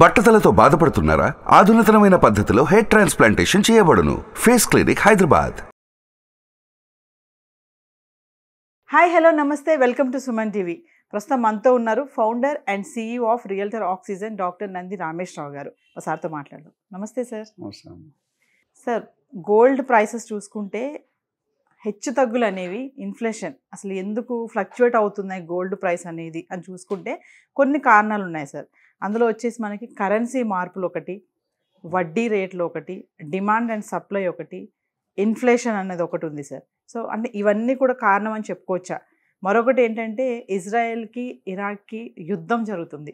బట్టతలతో బాధపడుతున్నారా? ఆధునితనమైన పద్ధతిలో hair transplantation చేయబడును. Face clinic Hyderabad. Hi hello నమస్తే, వెల్కమ్ టు సుమన్ టీవీ. ప్రస్తుతం మనతో ఉన్నారు founder and CEO of realtor oxygen doctor Nandi Rameshwar Rao గారు. సార్తో మాట్లాడదాం. నమస్తే సార్. సార్, గోల్డ్ ప్రైసెస్ చూసుకుంటే హెచ్చు తగ్గులు అనేవి, ఇన్ఫ్లేషన్ అసలు ఎందుకు ఫ్లక్చువేట్ అవుతున్నాయి గోల్డ్ ప్రైస్ అనేది అని చూసుకుంటే కొన్ని కారణాలు ఉన్నాయి సార్. అందులో వచ్చేసి మనకి కరెన్సీ మార్పులు ఒకటి, వడ్డీ రేట్లు ఒకటి, డిమాండ్ అండ్ సప్లై ఒకటి, ఇన్ఫ్లేషన్ అనేది ఒకటి ఉంది సార్. సో అంటే ఇవన్నీ కూడా కారణం అని చెప్పుకోవచ్చా? మరొకటి ఏంటంటే ఇజ్రాయెల్కి ఇరాక్కి యుద్ధం జరుగుతుంది.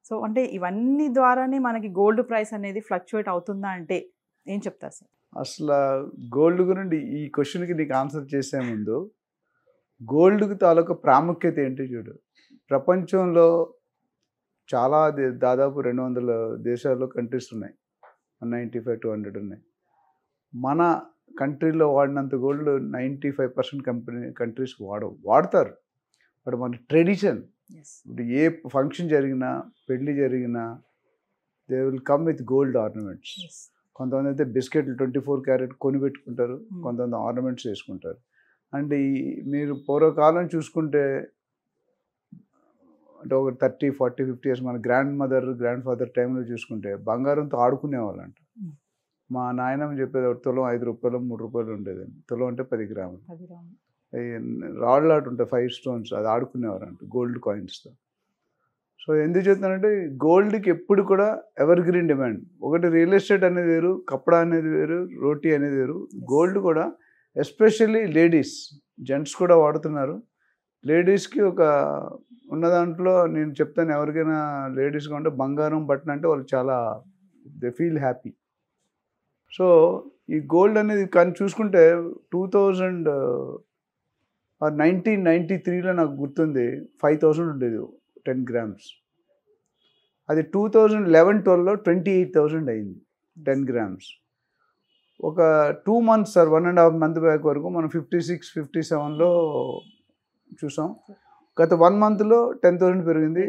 సో అంటే ఇవన్నీ ద్వారానే మనకి గోల్డ్ ప్రైస్ అనేది ఫ్లక్చువేట్ అవుతుందా అంటే ఏం చెప్తారు సార్? అసలు గోల్డ్ గురించి ఈ క్వశ్చన్కి నీకు ఆన్సర్ చేసే ముందు గోల్డ్కి తాలూకా ప్రాముఖ్యత ఏంటి చూడు. ప్రపంచంలో చాలా దాదాపు 200 దేశాల్లో కంట్రీస్ ఉన్నాయి, 195-200 ఉన్నాయి. మన కంట్రీలో వాడినంత గోల్డ్ 95% కంట్రీస్ వాడతారు. బట్ మన ట్రెడిషన్, ఇప్పుడు ఏ ఫంక్షన్ జరిగినా, పెళ్ళి జరిగినా they will come with gold ornaments. కొంతమంది అయితే బిస్కెట్లు 24 క్యారెట్ కొని పెట్టుకుంటారు, కొంతమంది ఆర్నమెంట్స్ వేసుకుంటారు. అండ్ మీరు పూర్వకాలం చూసుకుంటే అంటే ఒక 30, 40, 50 ఇయర్స్ మన గ్రాండ్ ఫాదర్ టైంలో చూసుకుంటే బంగారంతో ఆడుకునేవాళ్ళంట. మా నాయనమ్మ చెప్పేది ఒక తులం 5 రూపాయలు 3 రూపాయలు ఉండేదండి. తులం అంటే 10 గ్రాములు. రాళ్ళు ఆట ఉంటాయి 5 స్టోన్స్, అది ఆడుకునేవారంట గోల్డ్ కాయిన్స్తో. సో ఎందుకు చెప్తానంటే గోల్డ్కి ఎప్పుడు కూడా ఎవర్ గ్రీన్ డిమాండ్. ఒకటి రియల్ ఎస్టేట్ అనేది వేరు, కప్పడా అనేది వేరు, రోటీ అనేది వేరు. గోల్డ్ కూడా ఎస్పెషల్లీ లేడీస్, జెంట్స్ కూడా వాడుతున్నారు. లేడీస్కి ఒక ఉన్న దాంట్లో నేను చెప్తాను, ఎవరికైనా లేడీస్గా ఉంటే బంగారం బట్టన్ అంటే వాళ్ళు చాలా దే ఫీల్ హ్యాపీ. సో ఈ గోల్డ్ అనేది కానీ చూసుకుంటే 1993లో నాకు గుర్తుంది 5000 ఉండేది 10 grams. అది 2011-12లో 28,000 అయింది 10 grams. ఒక 2 months సార్, 1.5 month బ్యాక్ వరకు మనం 56-57లో చూసాం. గత 1 monthలో 10,000 పెరిగింది.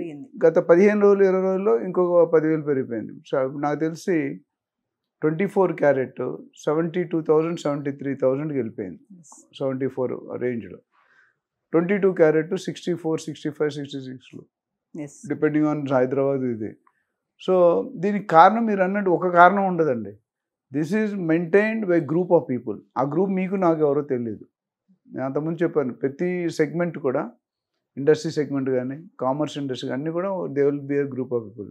గత 15 రోజులు 20 రోజుల్లో ఇంకొక 10,000 పెరిగిపోయింది. సో నాకు తెలిసి 24 క్యారెట్ 72,000 73,000కి వెళ్ళిపోయింది, 74 రేంజ్లో. 22 క్యారెట్ 64, 65, 66లో డిపెండింగ్ ఆన్ హైదరాబాద్ ఇది. సో దీనికి కారణం మీరు అన్నట్టు ఒక కారణం ఉండదండి. This is maintained by group of people. ఆ గ్రూప్ మీకు నాకు ఎవరో తెలియదు. నేను అంతకుముందు చెప్పాను, ప్రతి సెగ్మెంట్ కూడా, ఇండస్ట్రీ సెగ్మెంట్ కానీ, కామర్స్ ఇండస్ట్రీ అన్నీ కూడా they will be a group of people.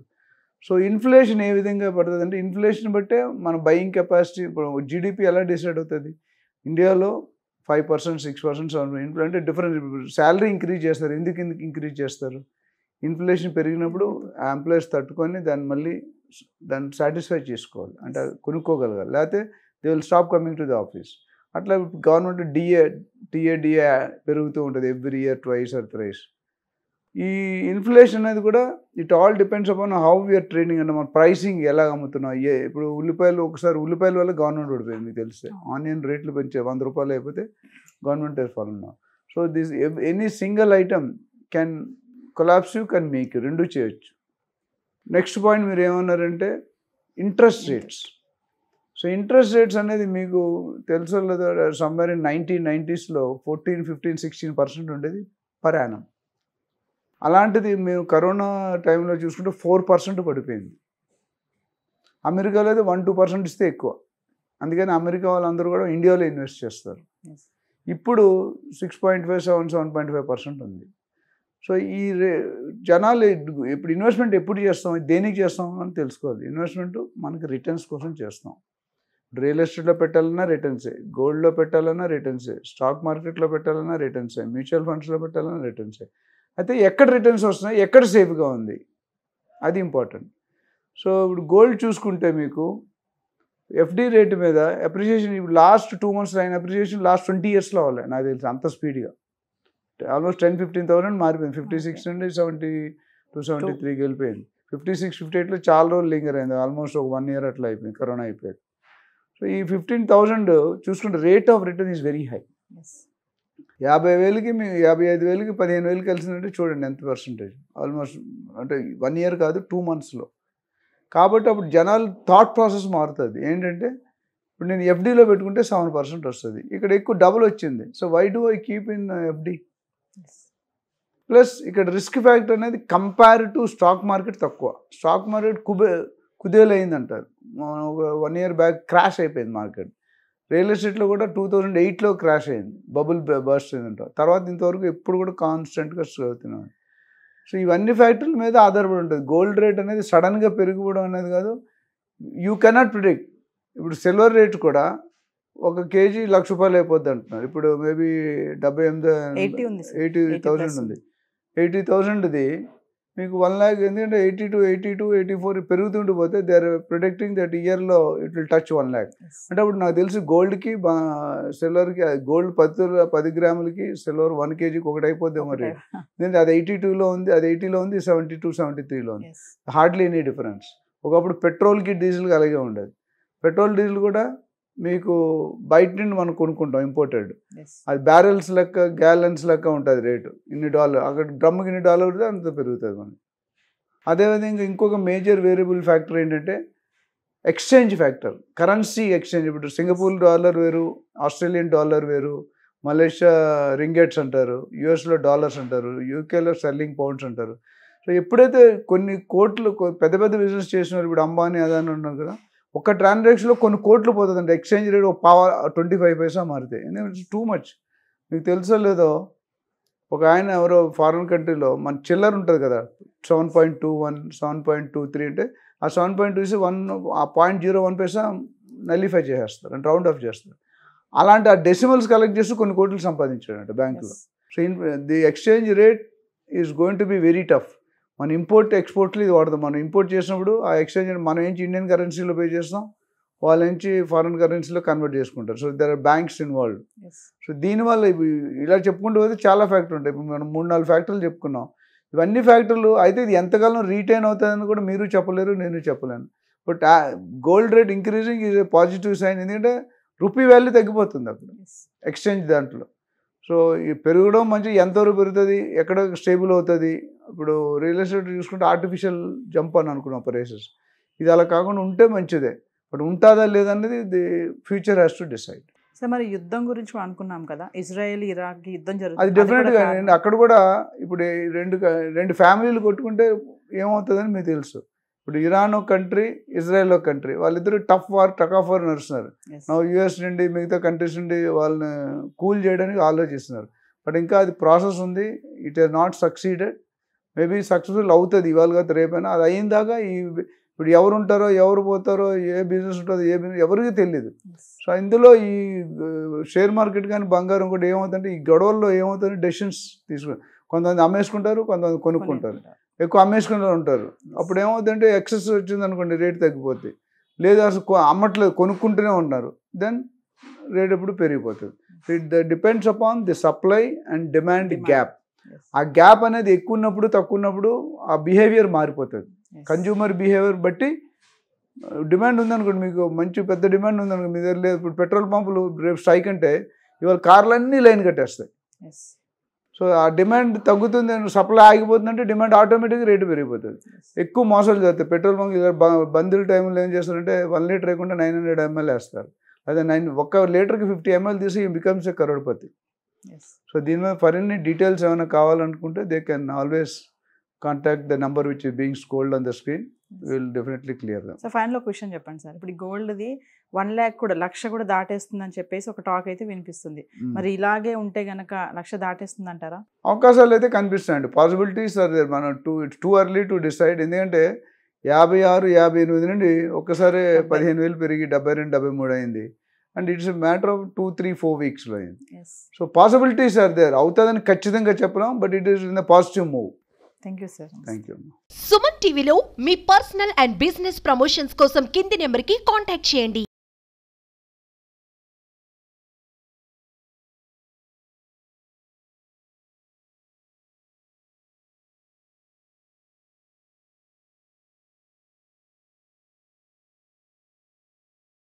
So inflation ఏ విధంగా పడుతుంది అంటే, ఇన్ఫ్లేషన్ బట్టే మన బయింగ్ కెపాసిటీ, ఇప్పుడు జీడిపి ఎలా డిసైడ్ అవుతుంది. ఇండియాలో 5%, 6%, 7% అంటే డిఫరెంట్. శాలరీ ఇంక్రీజ్ చేస్తారు. ఎందుకు ఇంక్రీజ్ చేస్తారు? ఇన్ఫ్లేషన్ పెరిగినప్పుడు ఎంప్లాయీస్ తట్టుకొని దాన్ని సాటిస్ఫై చేసుకోవాలి, అంటే కొనుక్కోగలగాలి. లేకపోతే they will stop coming to the office. అట్లా గవర్నమెంట్ డిఏ పెరుగుతూ ఉంటుంది every year, twice or thrice. ఈ ఇన్ఫ్లేషన్ అనేది కూడా it all depends upon how we are trading. అంటే మన ప్రైసింగ్ ఎలా అమ్ముతున్నాం. ఇప్పుడు ఉల్లిపాయల వల్ల గవర్నమెంట్ ఓడిపోయింది, మీకు తెలిస్తే. ఆనియన్ రేట్లు పెంచే 100 రూపాయలు అయిపోతే గవర్నమెంట్ ఫాలో ఉన్నాం. So this any single item can collapse, you can make, రెండు చేయొచ్చు. నెక్స్ట్ పాయింట్ మీరు ఏమన్నారంటే interest rates. So interest rates అనేది మీకు తెలుసో లేదో, సమ్వేర్ ఇన్ 1990sలో 14, 15, 16% ఉండేది పర్ యానం. అలాంటిది మేము కరోనా టైంలో చూసుకుంటే 4% పడిపోయింది. అమెరికాలో అయితే 1-2% ఇస్తే ఎక్కువ. అందుకని అమెరికా వాళ్ళందరూ కూడా ఇండియాలో ఇన్వెస్ట్ చేస్తారు. ఇప్పుడు 6.5, 7.5% ఉంది. సో ఈ జనాలు ఇప్పుడు ఇన్వెస్ట్మెంట్ ఎప్పుడు చేస్తాం, దేనికి చేస్తాం అని తెలుసుకోవాలి. ఇన్వెస్ట్మెంట్ మనకి రిటర్న్స్ కోసం చేస్తాం. రియల్ ఎస్టేట్లో పెట్టాలన్నా రిటర్న్సే, గోల్డ్లో పెట్టాలన్నా రిటర్న్సే, స్టాక్ మార్కెట్లో పెట్టాలన్నా రిటర్న్సే, మ్యూచువల్ ఫండ్స్లో పెట్టాలన్నా రిటర్న్సే. అయితే ఎక్కడ రిటర్న్స్ వస్తున్నాయి, ఎక్కడ సేఫ్గా ఉంది, అది ఇంపార్టెంట్. సో ఇప్పుడు గోల్డ్ చూసుకుంటే మీకు ఎఫ్డి రేటు మీద అప్రిషియేషన్ ఇప్పుడు లాస్ట్ 2 months అయిన అప్రిషియేషన్ లాస్ట్ 20 yearsలో అవ్వాలి నాకు తెలిసి, అంత స్పీడ్గా. ఆల్మోస్ట్ 10-15,000 మారిపోయింది. 56 నుండి 72-73కి వెళ్ళిపోయింది. 56, 58లో చాలా రోజులు లింగర్ అయింది, ఆల్మోస్ట్ ఒక 1 year అట్లా అయిపోయింది కరోనా అయిపోయాక. సో ఈ 15,000 చూసుకుంటే rate of return is very high. 50,000కి మీ 55,000కి 15,000 కలిసిందంటే చూడండి ఎంత పర్సంటేజ్. ఆల్మోస్ట్ అంటే 1 year కాదు 2 monthsలో. కాబట్టి అప్పుడు జనాలు థాట్ ప్రాసెస్ మారుతుంది. ఏంటంటే ఇప్పుడు నేను ఎఫ్డీలో పెట్టుకుంటే 7% వస్తుంది, ఇక్కడ ఎక్కువ డబుల్ వచ్చింది. So why do I keep in FD? Plus ఇక్కడ రిస్క్ ఫ్యాక్టర్ అనేది కంపేర్ టు స్టాక్ మార్కెట్ తక్కువ. స్టాక్ మార్కెట్ కుదేలైంది అంటారు. ఒక 1 year బ్యాక్ క్రాష్ అయిపోయింది మార్కెట్. రియల్ ఎస్టేట్లో కూడా 2008లో క్రాష్ అయింది, బబుల్ బర్స్ట్ అయిందంటారు. తర్వాత ఇంతవరకు ఎప్పుడు కూడా కాన్స్టెంట్గా అవుతున్నాం. సో ఇవన్నీ ఫ్యాక్టర్ల మీద ఆధారపడి ఉంటుంది. గోల్డ్ రేట్ అనేది సడన్గా పెరిగిపోవడం అనేది కాదు, యూ కెనాట్ ప్రిడిక్ట్. ఇప్పుడు సిల్వర్ రేట్ కూడా 1 kg ₹1,00,000 అయిపోద్ది అంటున్నారు. ఇప్పుడు మేబీ 80,000 ఉంది. 80,000ది మీకు 1 lakh, ఎందుకంటే 82, 84 పెరుగుతుంటూ పోతే దే ఆర్ ప్రిడిక్టింగ్ దట్ ఇయర్లో ఇట్ విల్ టచ్ 1 lakh. అంటే అప్పుడు నాకు తెలిసి గోల్డ్కి సిల్వర్కి, గోల్డ్ 10 గ్రాములకి సిల్వర్ 1 kgకి ఒకటి అయిపోద్ది మరి. ఎందుకంటే అది 82లో ఉంది, అది 80లో ఉంది, 72, 73లో ఉంది. Hardly any difference. ఒకప్పుడు పెట్రోల్కి డీజిల్కి అలాగే ఉండేది. పెట్రోల్ డీజిల్ కూడా మీకు బయట నుండి మనం కొనుక్కుంటాం ఇంపోర్టెడ్, అది బ్యారెల్స్ లెక్క, గ్యాలన్స్ లెక్క ఉంటుంది రేటు. $1 అక్కడ డ్రమ్కి $1 అంత పెరుగుతుంది మనకి. అదేవిధంగా ఇంకొక మేజర్ వేరియబుల్ ఫ్యాక్టర్ ఏంటంటే ఎక్స్చేంజ్ ఫ్యాక్టర్, కరెన్సీ ఎక్స్చేంజ్. ఇప్పుడు సింగపూర్ డాలర్ వేరు, ఆస్ట్రేలియన్ డాలర్ వేరు, మలేషియా రింగెట్స్ అంటారు, యుఎస్లో డాలర్స్ అంటారు, యూకేలో స్టెర్లింగ్ పౌండ్స్ అంటారు. సో ఎప్పుడైతే కొన్ని కోట్లు పెద్ద పెద్ద బిజినెస్ చేసిన వాళ్ళు, ఇప్పుడు అంబానీ అదాని ఉన్నారు కదా, ఒక ట్రాన్సాక్షన్లో కొన్ని కోట్లు పోతుందండి. ఎక్స్చేంజ్ రేట్ 25 పైసా మారితే, ఎందుకంటే టూ మచ్. మీకు తెలుసో లేదో, ఒక ఆయన ఎవరో ఫారిన్ కంట్రీలో మన చిల్లర ఉంటుంది కదా 7.21, 7.23 అంటే ఆ 7.2 ఆ 0.01 పైసా నలిఫై చేసేస్తారు అంటే రౌండ్ ఆఫ్ చేస్తారు. అలాంటి ఆ డెసిమల్స్ కలెక్ట్ చేసి కొన్ని కోట్లు సంపాదించాడంట బ్యాంకులో. So the exchange rate is going to be very tough. మన ఇంపోర్ట్ ఎక్స్పోర్ట్లు ఇది వాడదాం. మనం ఇంపోర్ట్ చేసినప్పుడు ఆ ఎక్స్చేంజ్ మనం ఏంచి ఇండియన్ కరెన్సీలో పే చేస్తాం, వాళ్ళ నుంచి ఫారిన్ కరెన్సీలో కన్వర్ట్ చేసుకుంటారు. So there are banks involved. So దీనివల్ల ఇలా చెప్పుకుంటూ పోతే చాలా ఫ్యాక్టర్లు ఉంటాయి. ఇప్పుడు మనం 3-4 ఫ్యాక్టర్లు చెప్పుకున్నాం. ఇవన్నీ ఫ్యాక్టర్లు అయితే ఇది ఎంతకాలం రీటైన్ అవుతుందని కూడా మీరు చెప్పలేరు, నేను చెప్పలేను. But gold rate increasing is a positive sign. ఎందుకంటే రూపీ వాల్యూ తగ్గిపోతుంది అప్పుడు ఎక్స్చేంజ్ దాంట్లో. సో ఈ పెరగడం మంచి, ఎంతవరకు పెరుగుతుంది, ఎక్కడ స్టేబుల్ అవుతుంది. ఇప్పుడు రియల్ ఎస్టేట్ చూసుకుంటే ఆర్టిఫిషియల్ జంప్ అని అనుకున్నాం ప్రైసెస్. ఇది అలా కాకుండా ఉంటే మంచిదే, బట్ ఉంటుందా లేదనేది the future has to decide. Sir మరి యుద్ధం గురించి అనుకున్నాం కదా, ఇజ్రాయెల్ ఇరాక్ యుద్ధం జరుగుతుంది, అది డెఫినెట్గా అక్కడ కూడా ఇప్పుడు రెండు ఫ్యామిలీలు కొట్టుకుంటే ఏమవుతుందని మీకు తెలుసు. ఇప్పుడు ఇరాన్ ఒక కంట్రీ, ఇజ్రాయెల్ ఒక కంట్రీ, వాళ్ళిద్దరు టఫ్ ఆఫ్ వార్ నడుస్తున్నారు. యుఎస్ నుండి మిగతా కంట్రీస్ నుండి వాళ్ళని కూల్ చేయడానికి ఆలోచిస్తున్నారు. బట్ ఇంకా అది ప్రాసెస్ ఉంది. It is not succeeded. Maybe successful అవుతుంది ఇవాళ కాదు రేపైనా. అది అయిన దాకా ఇప్పుడు ఎవరు ఉంటారో, ఎవరు పోతారో, ఏ బిజినెస్ ఉంటుందో, ఏ బిజినెస్ ఎవరికి తెలియదు. సో ఇందులో ఈ షేర్ మార్కెట్ కానీ బంగారం కూడా ఏమవుతుందంటే ఈ గొడవల్లో ఏమవుతుంది, డెసిషన్స్ తీసుకుని కొంతమంది అమ్మేసుకుంటారు, కొంతమంది కొనుక్కుంటారు. ఎక్కువ అమ్మేసుకునే ఉంటారు. అప్పుడు ఏమవుతుందంటే ఎక్సెస్ వచ్చింది అనుకోండి, రేట్ తగ్గిపోతుంది. లేదా అసలు అమ్మట్లేదు, కొనుక్కుంటూనే ఉన్నారు, దెన్ రేట్ ఎప్పుడు పెరిగిపోతుంది. It depends upon the supply and demand gap. ఆ గ్యాప్ అనేది ఎక్కువ ఉన్నప్పుడు, తక్కువ ఉన్నప్పుడు ఆ బిహేవియర్ మారిపోతుంది. కన్జ్యూమర్ బిహేవియర్ బట్టి డిమాండ్ ఉందనుకోండి, మీకు మంచి పెద్ద డిమాండ్ ఉందనుకోండి, మీ దగ్గర లేదు. ఇప్పుడు పెట్రోల్ పంపులు రేపు స్ట్రైక్ అంటే ఇవాళ కార్లన్నీ లైన్ కట్టేస్తాయి. సో ఆ డిమాండ్ తగ్గుతుంది, సప్లై ఆగిపోతుందంటే డిమాండ్ ఆటోమేటిక్గా రేటు పెరిగిపోతుంది. ఎక్కువ మోసాలు జరుగుతాయి. పెట్రోల్ బంక్ బందుల టైంలో ఏం చేస్తారంటే 1 లీటర్ వేయకుండా 900 ml వేస్తారు. అదే 1 లీటర్కి 50 ml తీసి బికమ్స్ ఏ కరోడ్పతి. సో దీని మీద మరిన్ని డీటెయిల్స్ ఏమైనా కావాలనుకుంటే they can always contact the number which is being scrolled on the screen. Will definitely clear them. So final question చెప్పండి సార్. ఇప్పుడు గోల్డ్ది 1 lakh కూడా 1,00,000 కూడా దాటేస్తుంది అని చెప్పేసి ఒక టాక్ అయితే వినిపిస్తుంది. మరి ఇలాగే ఉంటే గనక 1,00,000 దాటేస్తుంది అంటారా? అవకాశాలు అయితే కనిపిస్తాయండి. Possibilities are there. మనం it's too early to decide. ఎందుకంటే 56-58 నుండి ఒక్కసారి 15,000 పెరిగి 72-73 అయింది. అండ్ ఇట్స్ మ్యాటర్ ఆఫ్ 2-3-4 వీక్స్లో అయింది. So possibilities are there. అవుతుందని ఖచ్చితంగా చెప్పలేం, but it is in the positive move. Thank you sir. Thank you. Suman టీవీలో మీ పర్సనల్ అండ్ బిజినెస్ ప్రమోషన్స్ కోసం కింది నెంబర్కి కాంటాక్ట్ చేయండి.